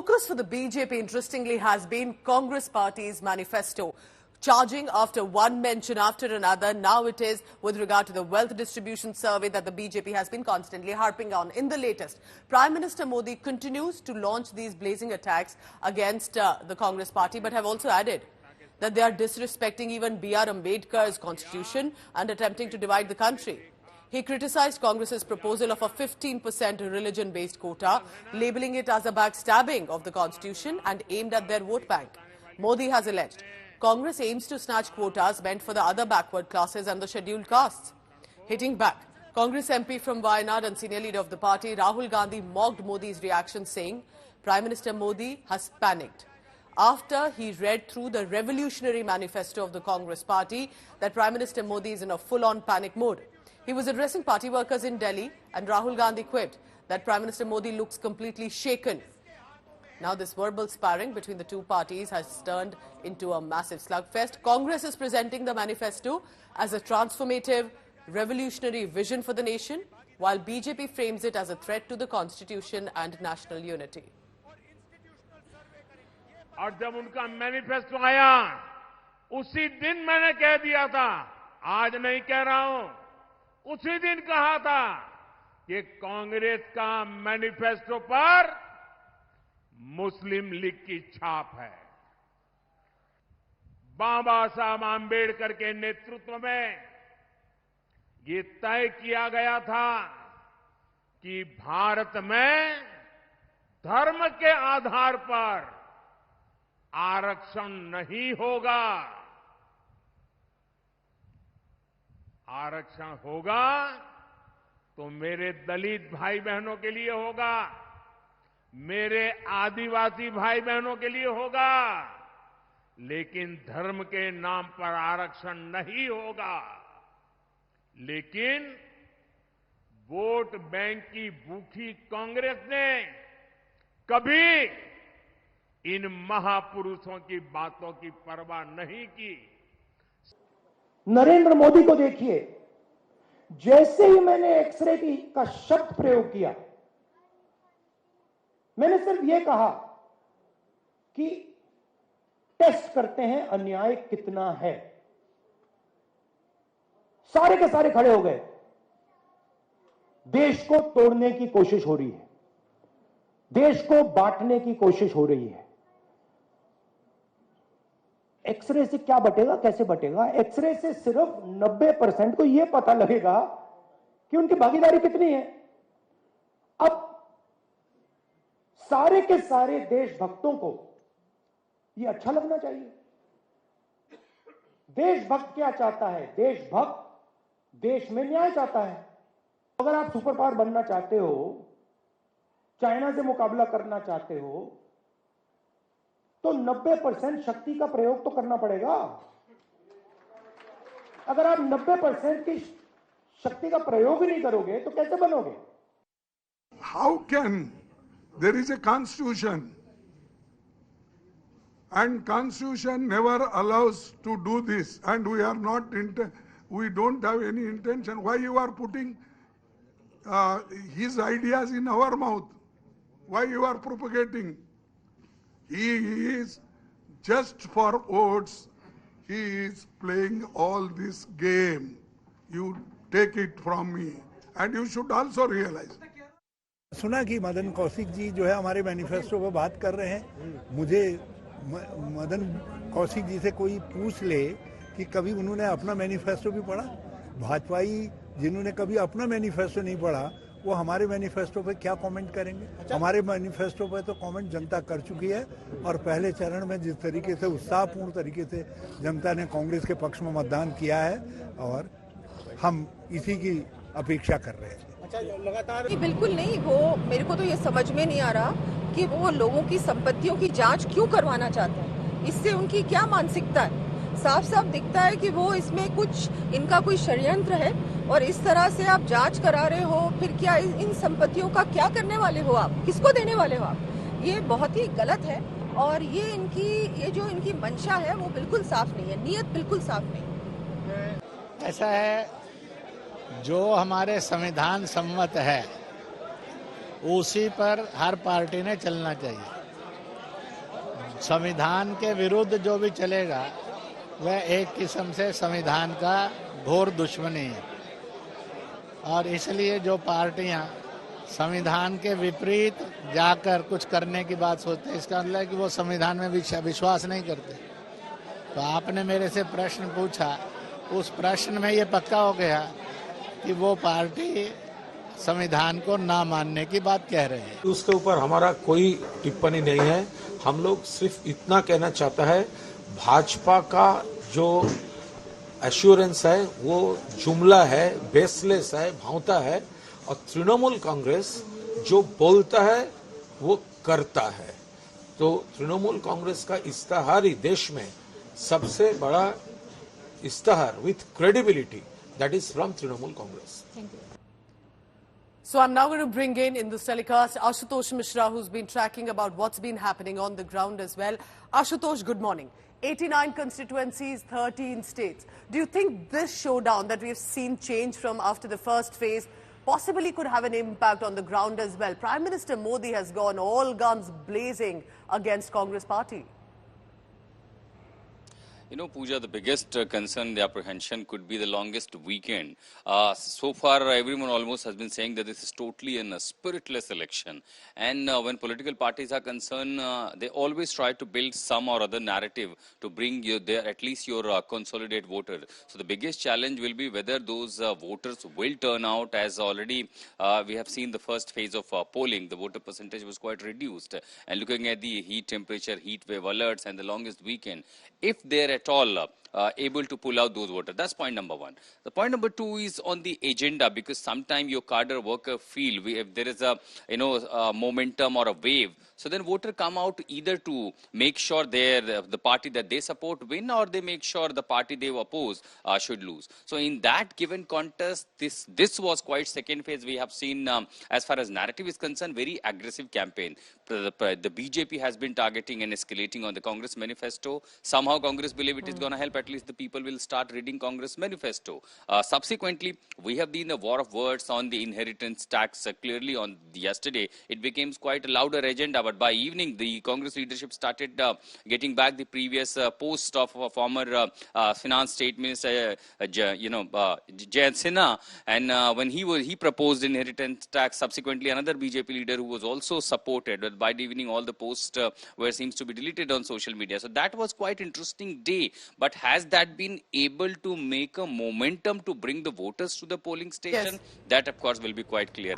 focus for the BJP, interestingly, has been Congress Party's manifesto. Charging after one mention after another, now it is with regard to the wealth distribution survey that the BJP has been constantly harping on. In the latest, Prime Minister Modi continues to launch these blazing attacks against the Congress Party, but have also added that they are disrespecting even B.R. Ambedkar's constitution and attempting to divide the country. He criticized Congress's proposal of a 15% religion-based quota, labeling it as a backstabbing of the constitution and aimed at their vote bank. Modi has alleged Congress aims to snatch quotas meant for the other backward classes and the scheduled castes. Hitting back, Congress MP from Wayanad and senior leader of the party, Rahul Gandhi, mocked Modi's reaction, saying Prime Minister Modi has panicked after he read through the revolutionary manifesto of the Congress party that Prime Minister Modi is in a full-on panic mode. He was addressing party workers in Delhi, and Rahul Gandhi quipped that Prime Minister Modi looks completely shaken. Now this verbal sparring between the two parties has turned into a massive slugfest. Congress is presenting the manifesto as a transformative, revolutionary vision for the nation, while BJP frames it as a threat to the constitution and national unity. और जब उनका manifesto आया, उसी दिन मैंने कह दिया था, आज नहीं कह रहा हूं, उसी दिन कहा था कि कांग्रेस का मैनिफेस्टो पर मुस्लिम लीग की छाप है। बाबा साहब आंबेडकर के नेतृत्व में ये तय किया गया था कि भारत में धर्म के आधार पर आरक्षण नहीं होगा। आरक्षण होगा तो मेरे दलित भाई बहनों के लिए होगा, मेरे आदिवासी भाई बहनों के लिए होगा, लेकिन धर्म के नाम पर आरक्षण नहीं होगा। लेकिन वोट बैंक की भूखी कांग्रेस ने कभी इन महापुरुषों की बातों की परवाह नहीं की। नरेंद्र मोदी को देखिए, जैसे ही मैंने एक्सरे का शब्द प्रयोग किया, मैंने सिर्फ यह कहा कि टेस्ट करते हैं अन्याय कितना है। सारे के सारे खड़े हो गए। देश को तोड़ने की कोशिश हो रही है, देश को बांटने की कोशिश हो रही है। एक्सरे से क्या बटेगा, कैसे बटेगा? एक्सरे से सिर्फ 90% को यह पता लगेगा कि उनकी भागीदारी कितनी है। अब सारे के सारे देशभक्तों को यह अच्छा लगना चाहिए। देशभक्त क्या चाहता है? देशभक्त देश में न्याय चाहता है। अगर आप सुपर पावर बनना चाहते हो, चाइना से मुकाबला करना चाहते हो, तो 90% शक्ति का प्रयोग तो करना पड़ेगा। अगर आप 90% की शक्ति का प्रयोग ही नहीं करोगे तो कैसे बनोगे? How can there is a constitution and constitution never allows to do this, and we are not we don't have any intention. Why you are putting his ideas in our mouth? Why you are propagating? He is just for votes. He is playing all this game. You take it from me, and you should also realize. सुना कि मदन कौशिक जी जो है हमारे manifesto पर बात कर रहे हैं। मुझे मदन कौशिक जी से कोई पूछ ले कि कभी उन्होंने अपना मैनिफेस्टो भी पढ़ा? भाजपाई जिन्होंने कभी अपना मैनिफेस्टो नहीं पढ़ा, वो हमारे मैनिफेस्टो पे क्या कमेंट करेंगे? हमारे मैनिफेस्टो पे तो कमेंट जनता कर चुकी है, और पहले चरण में जिस तरीके से उत्साहपूर्ण तरीके से जनता ने कांग्रेस के पक्ष में मतदान किया है, और हम इसी की अपेक्षा कर रहे हैं। लगातार बिल्कुल नहीं, वो मेरे को तो ये समझ में नहीं आ रहा कि वो लोगों की संपत्तियों की जांच क्यों करवाना चाहते हैं। इससे उनकी क्या मानसिकता है? साफ साफ दिखता है कि वो इसमें कुछ इनका कोई षड्यंत्र है, और इस तरह से आप जांच करा रहे हो। फिर क्या इन संपत्तियों का क्या करने वाले हो आप? किसको देने वाले हो आप? ये बहुत ही गलत है, और ये जो इनकी मंशा है वो बिल्कुल साफ नहीं है, नीयत बिल्कुल साफ नहीं। ऐसा है, जो हमारे संविधान सम्मत है उसी पर हर पार्टी ने चलना चाहिए। संविधान के विरुद्ध जो भी चलेगा वह एक किस्म से संविधान का घोर दुश्मनी है। और इसलिए जो पार्टियां संविधान के विपरीत जाकर कुछ करने की बात सोचते हैं, इसका मतलब है कि वो संविधान में विश्वास नहीं करते। तो आपने मेरे से प्रश्न पूछा, उस प्रश्न में ये पक्का हो गया कि वो पार्टी संविधान को ना मानने की बात कह रहे हैं। उसके ऊपर हमारा कोई टिप्पणी नहीं है। हम लोग सिर्फ इतना कहना चाहता है, भाजपा का जो एश्योरेंस है वो जुमला है, बेसलेस है, भावता है, और तृणमूल कांग्रेस जो बोलता है वो करता है। तो तृणमूल कांग्रेस का इस्तेहार ही देश में सबसे बड़ा इस्तेहार with credibility, that is from Trinamool Congress. So I'm now going to bring in this telecast Ashutosh Mishra, who's been tracking about what's been happening on the ground as well. Ashutosh, good morning. 89 constituencies, 13 states. Do you think this showdown that we've seen change from after the first phase possibly could have an impact on the ground as well? Prime Minister Modi has gone all guns blazing against Congress party. You know, Pooja, the biggest concern, the apprehension could be the longest weekend. So far, everyone almost has been saying that this is totally a spiritless election. And when political parties are concerned, they always try to build some or other narrative to bring at least your consolidated voters. So the biggest challenge will be whether those voters will turn out, as already we have seen the first phase of polling. The voter percentage was quite reduced. And looking at the heat temperature, heat wave alerts and the longest weekend, if they're at all able to pull out those voters. That's point number one. The point number two is on the agenda, because sometimes your cadre worker feel if there is a momentum or a wave, so then voter come out either to make sure the party that they support win, or they make sure the party they oppose should lose. So in that given contest, this was quite second phase. We have seen as far as narrative is concerned, very aggressive campaign. The BJP has been targeting and escalating on the Congress manifesto. Somehow Congress believe it is going to help. At least the people will start reading Congress manifesto. Subsequently, we have been a war of words on the inheritance tax. Clearly on yesterday, it became quite a louder agenda. But by evening, the Congress leadership started getting back the previous post of former finance state minister, Jayant Sinha. And when he proposed inheritance tax, subsequently another BJP leader who was also supported. But by the evening, all the posts seems to be deleted on social media. So that was quite interesting day. But has that been able to make a momentum to bring the voters to the polling station? Yes. That, of course, will be quite clear.